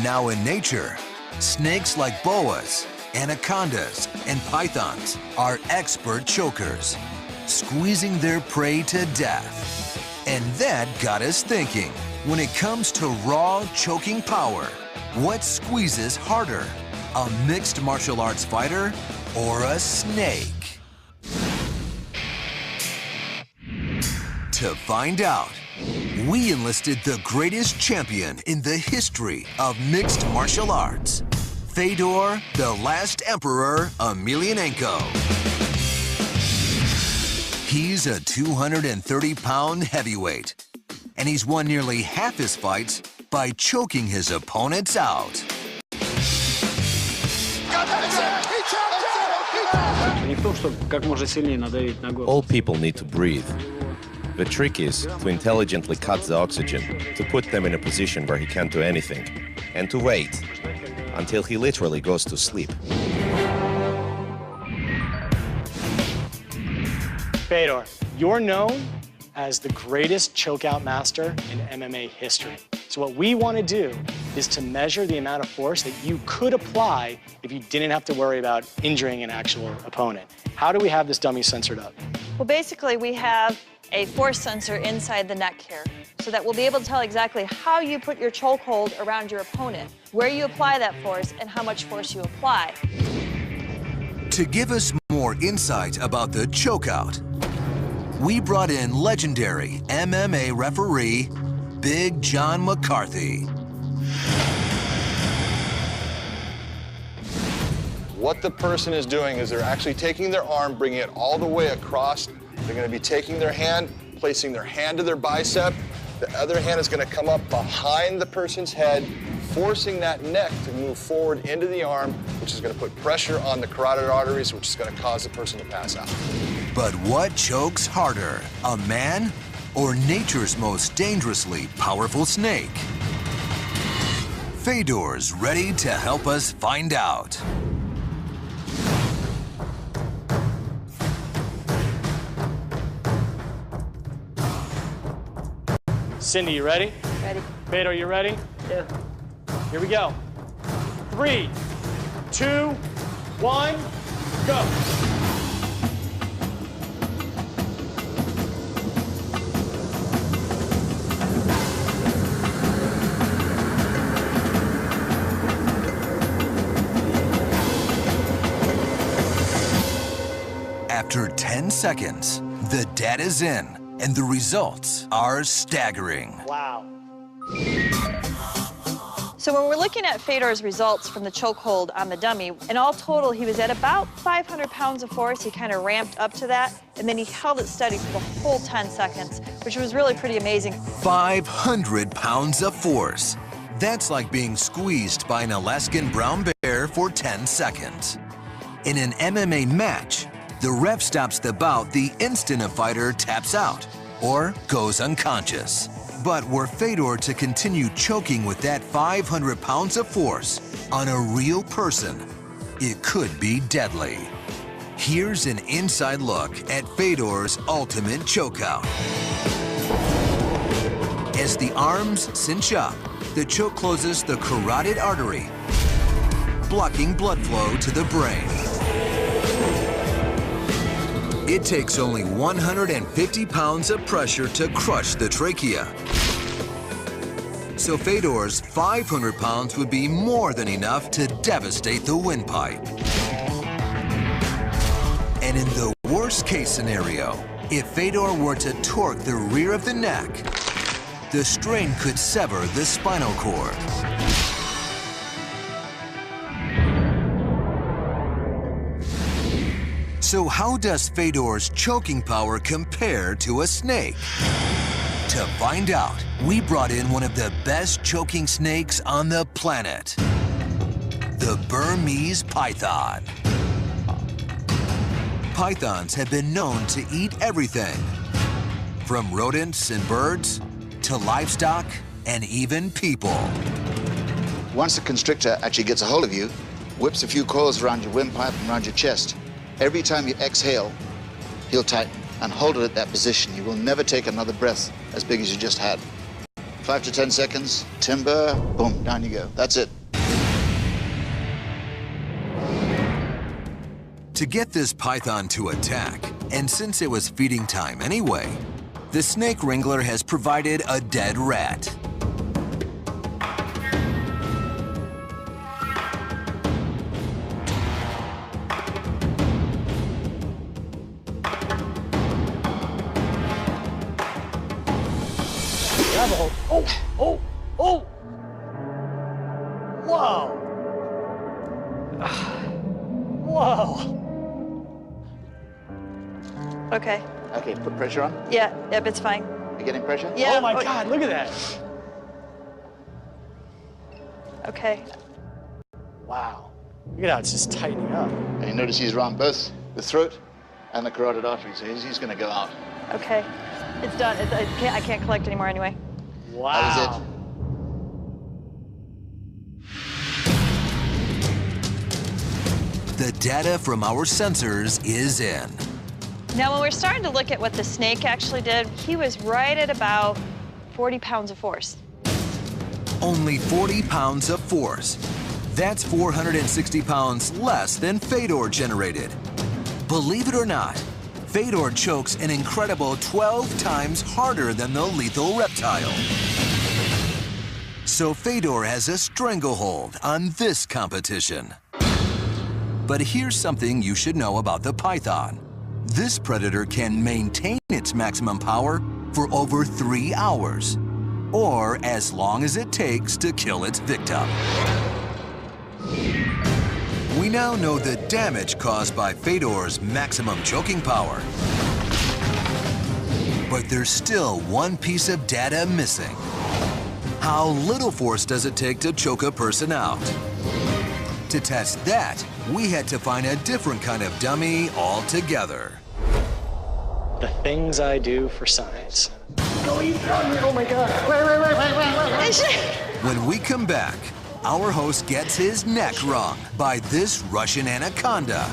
Now in nature, snakes like boas, anacondas, and pythons are expert chokers, squeezing their prey to death. And that got us thinking, when it comes to raw choking power, what squeezes harder, a mixed martial arts fighter or a snake? To find out, we enlisted the greatest champion in the history of mixed martial arts, Fedor "The Last Emperor" Emelianenko. He's a 230-pound heavyweight, and he's won nearly half his fights by choking his opponents out. All people need to breathe. The trick is to intelligently cut the oxygen, to put them in a position where he can't do anything, and to wait until he literally goes to sleep. Fedor, you're known as the greatest chokeout master in MMA history. So what we want to do is to measure the amount of force that you could apply if you didn't have to worry about injuring an actual opponent. How do we have this dummy censored up? Well, basically, we have a force sensor inside the neck here, so that we'll be able to tell exactly how you put your chokehold around your opponent, where you apply that force, and how much force you apply. To give us more insight about the chokeout, we brought in legendary MMA referee, Big John McCarthy. What the person is doing is they're actually taking their arm, bringing it all the way across. They're going to be taking their hand, placing their hand to their bicep. The other hand is going to come up behind the person's head, forcing that neck to move forward into the arm, which is going to put pressure on the carotid arteries, which is going to cause the person to pass out. But what chokes harder, a man or nature's most dangerously powerful snake? Fedor's ready to help us find out. Cindy, you ready? Ready. Fedor, you ready? Yeah. Here we go. 3, 2, 1, go. After 10 seconds, the data's in, and the results are staggering. Wow. So when we're looking at Fedor's results from the chokehold on the dummy, in all total, he was at about 500 pounds of force. He kind of ramped up to that, and then he held it steady for the whole 10 seconds, which was really pretty amazing. 500 pounds of force. That's like being squeezed by an Alaskan brown bear for 10 seconds. In an MMA match, the ref stops the bout the instant a fighter taps out or goes unconscious. But were Fedor to continue choking with that 500 pounds of force on a real person, it could be deadly. Here's an inside look at Fedor's ultimate chokeout. As the arms cinch up, the choke closes the carotid artery, blocking blood flow to the brain. It takes only 150 pounds of pressure to crush the trachea. So Fedor's 500 pounds would be more than enough to devastate the windpipe. And in the worst-case scenario, if Fedor were to torque the rear of the neck, the strain could sever the spinal cord. So how does Fedor's choking power compare to a snake? To find out, we brought in one of the best choking snakes on the planet, the Burmese python. Pythons have been known to eat everything, from rodents and birds to livestock and even people. Once the constrictor actually gets a hold of you, whips a few coils around your windpipe and around your chest, every time you exhale, he'll tighten and hold it at that position. You will never take another breath as big as you just had. 5 to 10 seconds, timber, boom, down you go. That's it. To get this python to attack, and since it was feeding time anyway, the snake wrangler has provided a dead rat. Grab a hold. Oh! Whoa! Whoa! Okay. Okay, put pressure on. Yeah, yep, it's fine. You getting pressure? Yeah. Oh my God, look at that. Okay. Wow. Look at how it's just tightening up. And you notice he's around both the throat and the carotid artery, so he's going to go out. Okay. It's done. I can't collect anymore anyway. Wow. That is it. The data from our sensors is in. Now, when we're starting to look at what the snake actually did, he was right at about 40 pounds of force. Only 40 pounds of force. That's 460 pounds less than Fedor generated. Believe it or not, Fedor chokes an incredible 12 times harder than the lethal reptile. So Fedor has a stranglehold on this competition. But here's something you should know about the python. This predator can maintain its maximum power for over 3 hours, or as long as it takes to kill its victim. We now know the damage caused by Fedor's maximum choking power. But there's still one piece of data missing. How little force does it take to choke a person out? To test that, we had to find a different kind of dummy altogether. The things I do for science. Oh my God. Wait. When we come back, our host gets his neck wrung by this Russian anaconda.